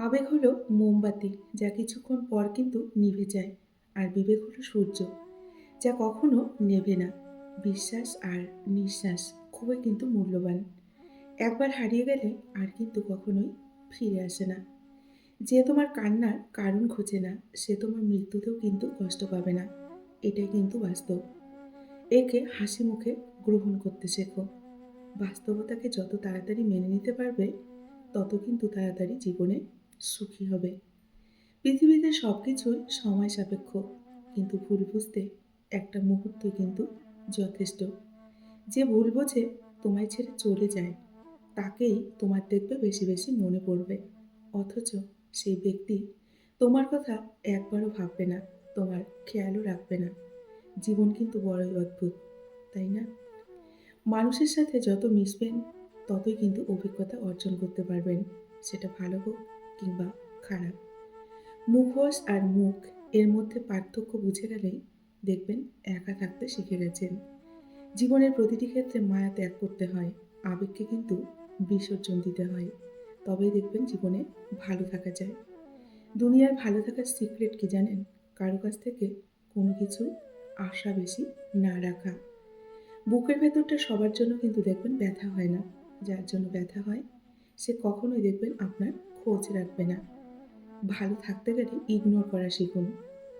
আবেগ হলো মোমবাতি, যা কিছুক্ষণ পর কিন্তু নিভে যায়। আর বিবেক হলো সূর্য, যা কখনো নেভে না। বিশ্বাস আর নিঃশ্বাস খুবই কিন্তু মূল্যবান। একবার হারিয়ে গেলে আর কিন্তু কখনোই ফিরে আসে না। যে তোমার কান্নার কারণ খোঁজে না, সে তোমার মৃত্যুতেও কিন্তু কষ্ট পাবে না। এটাই কিন্তু বাস্তব। একে হাসি মুখে গ্রহণ করতে শেখো। বাস্তবতাকে যত তাড়াতাড়ি মেনে নিতে পারবে, তত কিন্তু তাড়াতাড়ি জীবনে সুখী হবে। পৃথিবীতে সব কিছুই সময় সাপেক্ষ, কিন্তু ভুল বুঝতে একটা মুহূর্তই কিন্তু যথেষ্ট। যে ভুল বোঝে তোমায় ছেড়ে চলে যায়, তাকেই তোমার দেখবে বেশি বেশি মনে পড়বে। অথচ সেই ব্যক্তি তোমার কথা একবারও ভাববে না, তোমার খেয়ালও রাখবে না। জীবন কিন্তু বড়ই অদ্ভুত, তাই না? মানুষের সাথে যত মিশবেন, ততই কিন্তু অভিজ্ঞতা অর্জন করতে পারবেন। সেটা ভালো হোক কিংবা খারাপ। মুখোশ আর মুখ, এর মধ্যে পার্থক্য বুঝে গেলেই দেখবেন একা থাকতে শিখে গেছেন। জীবনের প্রতিটি ক্ষেত্রে মায়া ত্যাগ করতে হয়, আবেগকে কিন্তু বিসর্জন দিতে হয়। তবেই দেখবেন জীবনে ভালো থাকা যায়। দুনিয়ার ভালো থাকার সিক্রেট কি জানেন? কারো কাছ থেকে কোনো কিছু আশা বেশি না রাখা। বুকের ভেতরটা সবার জন্য কিন্তু দেখবেন ব্যথা হয় না। যার জন্য ব্যথা হয়, সে কখনোই দেখবেন আপনার খোঁজ রাখবে না। ভালো থাকতে গেলে ইগনোর করা শিখুন।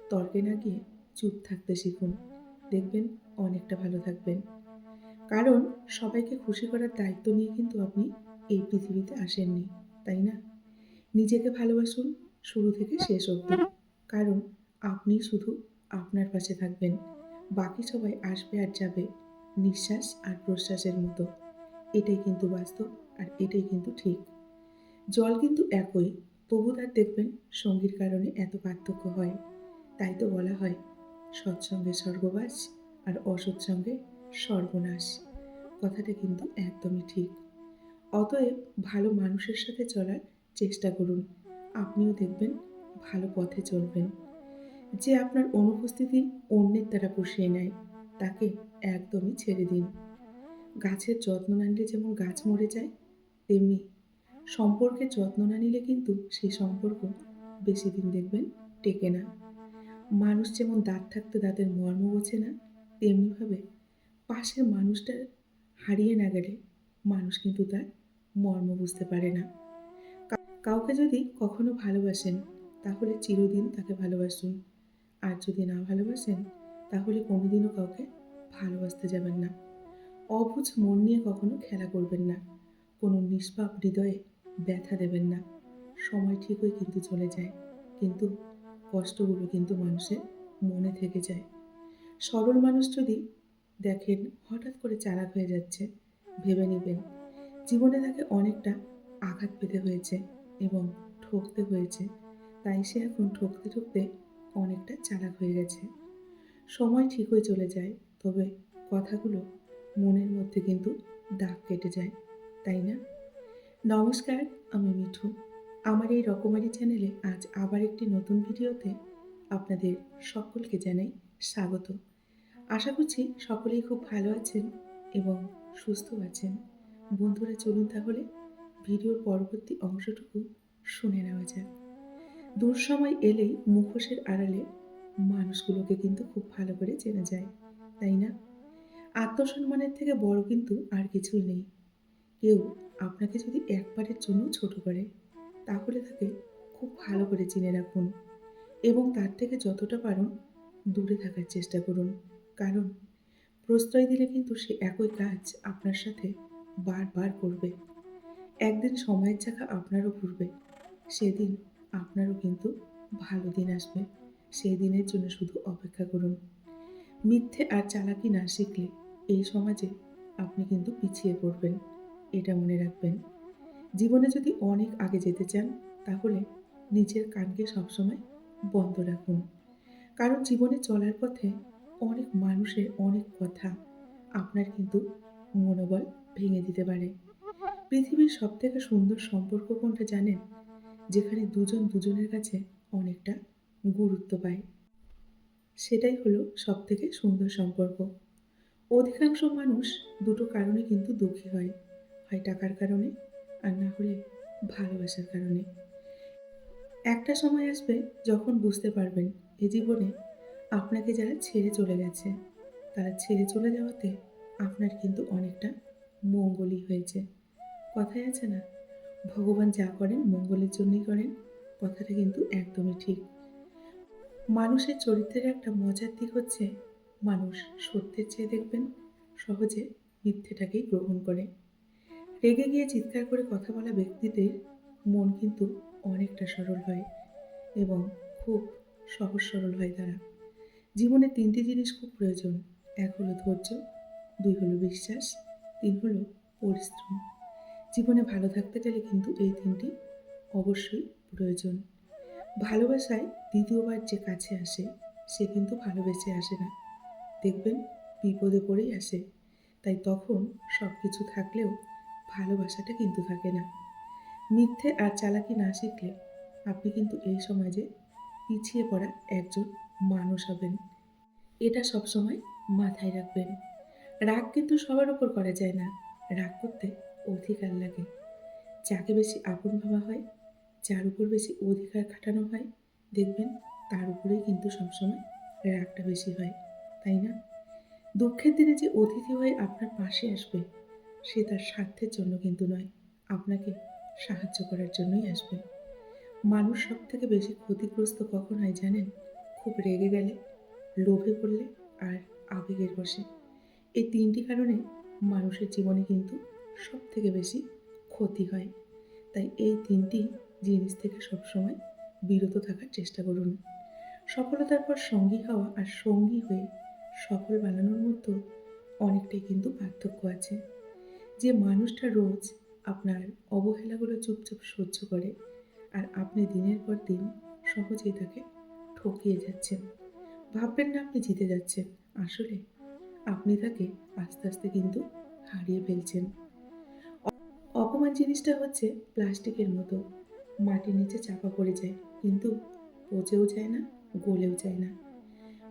তর্কে না গিয়ে চুপ থাকতে শিখুন। দেখবেন অনেকটা ভালো থাকবেন। কারণ সবাইকে খুশি করার দায়িত্ব নিয়ে কিন্তু আপনি এই পৃথিবীতে আসেননি, তাই না? নিজেকে ভালোবাসুন শুরু থেকে শেষ অবধি। কারণ আপনি শুধু আপনার পাশে থাকবেন। বাকি সবাই আসবে আর যাবে, নিঃশ্বাস আর প্রশ্বাসের মতো। এটাই কিন্তু বাস্তব, আর এটাই কিন্তু ঠিক। জল কিন্তু একই, তবু তার দেখবেন সঙ্গীর কারণে এত পার্থক্য হয়। তাই তো বলা হয়, সৎসঙ্গে স্বর্গবাস আর অসৎসঙ্গে সর্বনাশ। কথাটা কিন্তু একদমই ঠিক। অতএব ভালো মানুষের সাথে চলার চেষ্টা করুন। আপনিও দেখবেন ভালো পথে চলবেন। যে আপনার অনুপস্থিতি অন্যের দ্বারা পুষিয়ে নেয়, তাকে একদমই ছেড়ে দিন। গাছের যত্ন না নিলে যেমন গাছ মরে যায়, তেমনি সম্পর্কের যত্ন না নিলে কিন্তু সেই সম্পর্ক বেশি দিন দেখবেন টেকে না। মানুষ যেমন দাঁত থাকতে দাঁতের মর্ম বোঝে না, তেমনিভাবে পাশের মানুষটা হারিয়ে না গেলে মানুষ কিন্তু তার মর্ম বুঝতে পারে না। কাউকে যদি কখনো ভালোবাসেন, তাহলে চিরদিন তাকে ভালোবাসুন। আর যদি না ভালোবাসেন, তাহলে কোনোদিনও কাউকে ভালোবাসতে যাবেন না। অবুঝ মন নিয়ে কখনো খেলা করবেন না। কোনো নিষ্পাপ হৃদয়ে ব্যথা দেবেন না। সময় ঠিকই কিন্তু চলে যায়, কিন্তু কষ্টগুলো কিন্তু মানুষের মনে থেকে যায়। সরল মানুষ যদি দেখেন হঠাৎ করে চালাক হয়ে যাচ্ছে, ভেবে নেবেন জীবনে তাকে অনেকটা আঘাত পেতে হয়েছে এবং ঠকতে হয়েছে। তাই সে এখন ঠকতে ঠকতে অনেকটা চালাক হয়ে গেছে। সময় ঠিকই চলে যায়, তবে কথাগুলো মনের মধ্যে কিন্তু দাগ কেটে যায়, তাই না? নমস্কার, আমি মিঠু। আমার এই রকমারি চ্যানেলে আজ আবার একটি নতুন ভিডিওতে আপনাদের সকলকে জানাই স্বাগত। আশা করছি সকলেই খুব ভালো আছেন এবং সুস্থ আছেন। বন্ধুরা, চলুন তাহলে ভিডিওর পরবর্তী অংশটুকু শুনে নেওয়া যাক। দূর সময় এলেই মুখোশের আড়ালে মানুষগুলোকে কিন্তু খুব ভালো করে চেনা যায়, তাই না? আত্মসম্মানের থেকে বড় কিন্তু আর কিছুই নেই। কেউ আপনাকে যদি একবারের জন্য ছোট করে, তাহলে তাকে খুব ভালো করে চিনে রাখুন এবং তার থেকে যতটা পারুন দূরে থাকার চেষ্টা করুন। কারণ প্রশ্রয় দিলে কিন্তু সে একই কাজ আপনার সাথে বারবার করবে। একদিন সময়ের চাকা আপনারও ঘুরবে। সেদিন আপনারও কিন্তু ভালো দিন আসবে। সেই দিনের জন্য শুধু অপেক্ষা করুন। মিথ্যে আর চালাকি না শিখলে এই সমাজে আপনি কিন্তু পিছিয়ে পড়বেন। এটা মনে রাখবেন। জীবনে যদি অনেক আগে যেতে চান, তাহলে নিজের কানকে সবসময় বন্ধ রাখুন। কারণ জীবনে চলার পথে অনেক মানুষের অনেক কথা আপনার কিন্তু মনোবল ভেঙে দিতে পারে। পৃথিবীর সবথেকে সুন্দর সম্পর্ক কোনটা জানেন? যেখানে দুজন দুজনের কাছে অনেকটা গুরুত্ব পায়। সেটাই হলো সবথেকে সুন্দর সম্পর্ক। অধিকাংশ মানুষ দুটো কারণে কিন্তু দুঃখী হয়। হয় টাকার কারণে, আর না হলে ভালোবাসার কারণে। একটা সময় আসবে যখন বুঝতে পারবেন এ জীবনে আপনাকে যারা ছেড়ে চলে গেছে, তারা ছেড়ে চলে যাওয়াতে আপনার কিন্তু অনেকটা মঙ্গলই হয়েছে। কথায় আছে না, ভগবান যা করেন মঙ্গলের জন্যই করেন। কথাটা কিন্তু একদমই ঠিক। মানুষের চরিত্রের একটা মজার দিক হচ্ছে, মানুষ সত্যের চেয়ে দেখবেন সহজে মিথ্যেটাকেই গ্রহণ করে। রেগে গিয়ে চিৎকার করে কথা বলা ব্যক্তিদের মন কিন্তু অনেকটা সরল হয় এবং খুব সহজ সরল হয় তারা। জীবনে ৩ টি জিনিস খুব প্রয়োজন। ১ হলো ধৈর্য, ২ হলো বিশ্বাস, ৩ হলো পরিশ্রম। জীবনে ভালো থাকতে গেলে কিন্তু এই ৩ টি অবশ্যই প্রয়োজন। ভালোবাসায় ২য় বার যে কাছে আসে, সে কিন্তু ভালোবেসে আসে না। দেখবেন বিপদে পড়েই আসে। তাই তখন সবকিছু থাকলেও ভালোবাসাটা কিন্তু থাকে না। মিথ্যে আর চালাকি না শিখলে আপনি কিন্তু এই সমাজে পিছিয়ে পড়া একজন মানুষ হবেন। এটা সবসময় মাথায় রাখবেন। রাগ কিন্তু সবার উপর করা যায় না। রাগ করতে অধিকার লাগে। যাকে বেশি আপন ভাবা হয়, যার উপর বেশি অধিকার খাটানো হয়, দেখবেন তার উপরেই কিন্তু সবসময় রাগটা বেশি হয়। তাই না? দুঃখের দিনে যে অতিথি হয়ে আপনার পাশে আসবে, সে তার স্বার্থের জন্য কিন্তু নয়, আপনাকে সাহায্য করার জন্যই আসবে। মানুষ সবথেকে বেশি ক্ষতিগ্রস্ত কখন হয় জানেন? খুব রেগে গেলে, লোভে পড়লে আর আবেগের বশে। এই ৩ টি কারণে মানুষের জীবনে কিন্তু সবথেকে বেশি ক্ষতি হয়। তাই এই ৩ টি জিনিস থেকে সবসময় বিরত থাকার চেষ্টা করুন। সফলতার পর সঙ্গী হওয়া আর সঙ্গী হয়ে সফল বানানোর মধ্যে অনেকটাই কিন্তু পার্থক্য আছে। যে মানুষটা রোজ আপনার অবহেলাগুলো চুপচাপ সহ্য করে আর আপনি দিনের পর দিন সহজেই তাকে ঠকিয়ে যাচ্ছেন। ভাববেন না আপনি জিতে যাচ্ছেন। আসলে আপনি তাকে আস্তে, আস্তে কিন্তু হারিয়ে ফেলছেন। অপমান জিনিসটা হচ্ছে প্লাস্টিকের মতো। মাটির নিচে চাপা পড়ে যায়। কিন্তু পচেও যায় না, গলেও যায় না।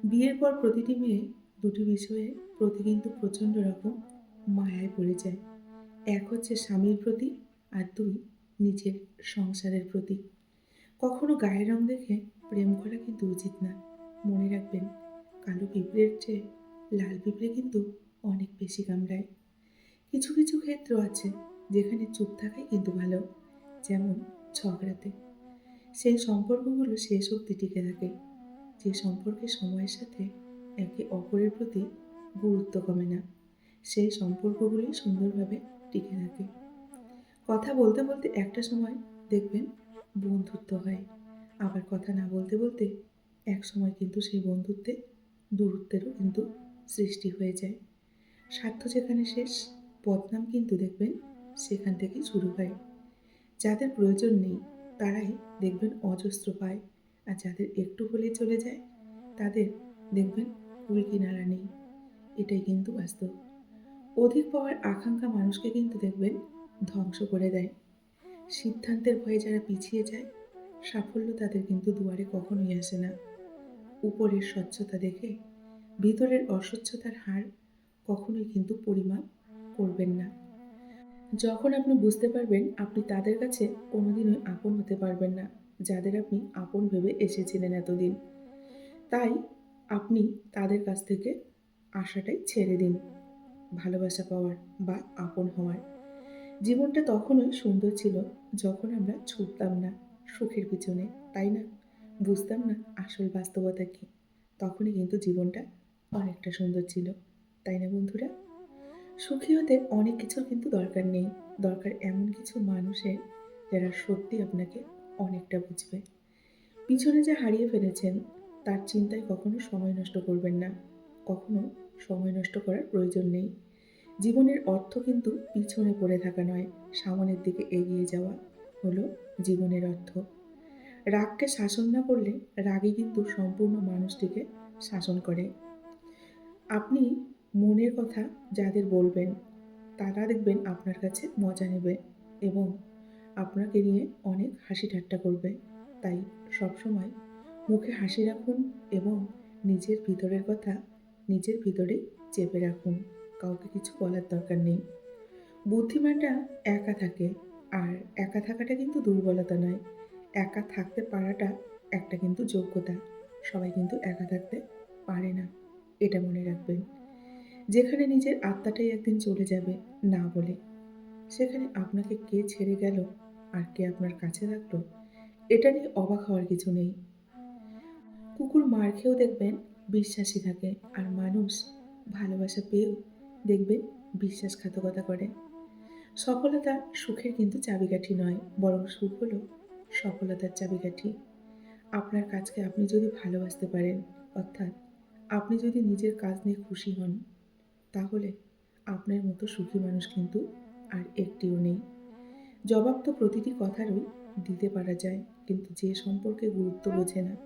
বিয়ের পর প্রতিটি মেয়ে ২ টি বিষয়ে প্রতি কিন্তু প্রচণ্ড রকম মায়ায় পড়ে যায়। ১ হচ্ছে স্বামীর প্রতি আর ২ নিজের সংসারের প্রতি। কখনো গায়ের রং দেখে প্রেম করা কিন্তু উচিত না। মনে রাখবেন, কালো পিঁপড়ের চেয়ে লাল পিঁপড়ে কিন্তু অনেক বেশি কামড়ায়। কিছু, কিছু ক্ষেত্র আছে যেখানে চুপ থাকাই কিন্তু ভালো। যেমন ঝগড়াতে। সেই সম্পর্কগুলো শেষ অবধি টিকে থাকে। যে সম্পর্কে সময়ের সাথে একে অপরের প্রতি গুরুত্ব কমে না, সেই সম্পর্কগুলি সুন্দরভাবে টিকে থাকে। কথা বলতে, বলতে একটা সময় দেখবেন বন্ধুত্ব হয়। আবার কথা না বলতে, বলতে একসময় কিন্তু সেই বন্ধুত্বে দূরত্বেরও কিন্তু সৃষ্টি হয়ে যায়। স্বার্থ যেখানে শেষ, বদনাম কিন্তু দেখবেন সেখান থেকেই শুরু হয়। যাদের প্রয়োজন নেই তারাই দেখবেন অজস্র পায়। আর যাদের একটু হলেই চলে যায় তাদের দেখবেন কুল কিনারা নেই। এটাই কিন্তু বাস্তব। অধিক পাওয়ার আকাঙ্ক্ষা মানুষকে কিন্তু দেখবেন ধ্বংস করে দেয়। সিদ্ধান্তের ভয়ে যারা পিছিয়ে যায়, সাফল্য তাদের কিন্তু দুয়ারে কখনোই আসে না। উপরের স্বচ্ছতা দেখে ভিতরের অস্বচ্ছতার হার কখনোই কিন্তু পরিমাপ করবেন না। যখন আপনি বুঝতে পারবেন আপনি তাদের কাছে কোনোদিনই আপন হতে পারবেন না, যাদের আপনি আপন ভেবে এসেছিলেন এতদিন। তাই আপনি তাদের কাছ থেকে আশাটাই ছেড়ে দিন, ভালোবাসা পাওয়ার বা আপন হওয়ার। জীবনটা তখনই সুন্দর ছিল যখন আমরা ছুটতাম না সুখের পিছনে, তাই না? বুঝতাম না আসল বাস্তবতা কী। তখনই কিন্তু জীবনটা অনেকটা সুন্দর ছিল। তাই না বন্ধুরা? সুখী হতে অনেক কিছুর কিন্তু দরকার নেই। দরকার এমন কিছু মানুষের যারা সত্যি আপনাকে অনেকটা বুঝবে। পিছনে যা হারিয়ে ফেলেছেন তার চিন্তায় কখনো সময় নষ্ট করবেন না। কখনো সময় নষ্ট করার প্রয়োজন নেই। জীবনের অর্থ কিন্তু পিছনে পড়ে থাকা নয়, সামনের দিকে এগিয়ে যাওয়া হলো জীবনের অর্থ। রাগকে শাসন না করলে রাগই কিন্তু সম্পূর্ণ মানুষটিকে শাসন করে। আপনি মনের কথা যাদের বলবেন, তারা দেখবেন আপনার কাছে মজা নেবে এবং আপনাকে নিয়ে অনেক হাসি ঠাট্টা করবে। তাই সবসময় মুখে হাসি রাখুন এবং নিজের ভিতরের কথা নিজের ভিতরেই চেপে রাখুন। কাউকে কিছু বলার দরকার নেই। বুদ্ধিমানরা একা থাকে, আর একা থাকাটা কিন্তু দুর্বলতা নয়। একা থাকতে পারাটা একটা কিন্তু যোগ্যতা। সবাই কিন্তু একা থাকতে পারে না। এটা মনে রাখবেন। যেখানে নিজের আত্মাটাই একদিন চলে যাবে না বলে, সেখানে আপনাকে কে ছেড়ে গেল আর কে আপনার কাছে রাখলো, এটা নিয়ে অবাক হওয়ার কিছু নেই। কুকুর মার খেয়েও দেখবেন বিশ্বাসী থাকে, আর মানুষ ভালোবাসা পেয়েও দেখবেন বিশ্বাসঘাতকতা করে। সফলতা সুখের কিন্তু চাবিকাঠি নয়, বরং সুখ হলো সফলতার চাবিকাঠি। আপনার কাজকে আপনি যদি ভালোবাসতে পারেন, অর্থাৎ আপনি যদি নিজের কাজ নিয়ে খুশি হন, তাহলে আপনার মতো সুখী মানুষ কিন্তু আর একটিও নেই। জবাব তো প্রতিটি কথারই দিতে পারা যায়, কিন্তু যে সম্পর্কে গুরুত্ব বোঝে না,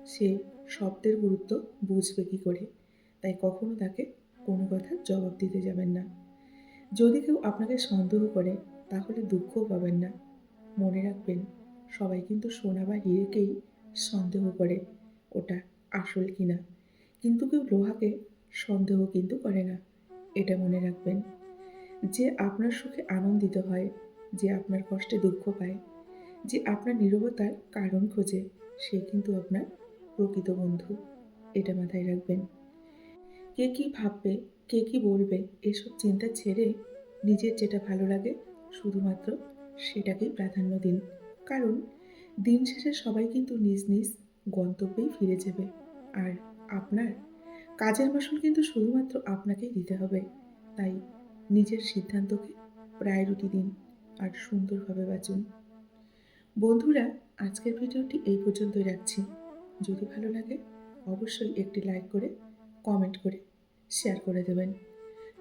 সে শব্দের গুরুত্ব বুঝবে কি করে? তাই কখনো তাকে কোনো কথার জবাব দিতে যাবেন না। যদি কেউ আপনাকে সন্দেহ করে, তাহলে দুঃখও পাবেন না। মনে রাখবেন, সবাই কিন্তু সোনা বা হীরেকেই সন্দেহ করে ওটা আসল কিনা। কিন্তু কেউ লোহাকে সন্দেহ কিন্তু করে না। এটা মনে রাখবেন। যে আপনার সুখে আনন্দিত হয়, যে আপনার কষ্টে দুঃখ পায়, যে আপনার নীরবতার কারণ খোঁজে, সে কিন্তু আপনার প্রকৃত বন্ধু। এটা মাথায় রাখবেন। কে কি ভাববে, কে কি বলবে, এসব চিন্তা ছেড়ে নিজের যেটা ভালো লাগে শুধুমাত্র সেটাকেই প্রাধান্য দিন। কারণ দিন শেষে সবাই কিন্তু নিজ নিজ গন্তব্যেই ফিরে যাবে। আর আপনার কাজের মাসুল কিন্তু শুধুমাত্র আপনাকেই দিতে হবে। তাই নিজের সিদ্ধান্তকে প্রায়োরিটি দিন আর সুন্দরভাবে বাঁচুন। বন্ধুরা, আজকের ভিডিওটি এই পর্যন্তই রাখছি। যদি ভালো লাগে অবশ্যই একটি লাইক করে, কমেন্ট করে, শেয়ার করে দেবেন।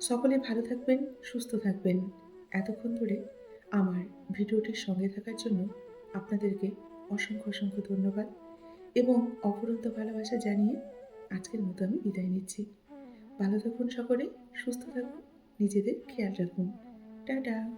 সকলে ভালো থাকবেন, সুস্থ থাকবেন। এতক্ষণ ধরে আমার ভিডিওটির সঙ্গে থাকার জন্য আপনাদেরকে অসংখ্য অসংখ্য ধন্যবাদ এবং অফুরন্ত ভালোবাসা জানিয়ে আজকের মতো আমি বিদায় নিচ্ছি। ভালো থাকুন সকলে, সুস্থ থাকুন, নিজেদের খেয়াল রাখুন। টাটা।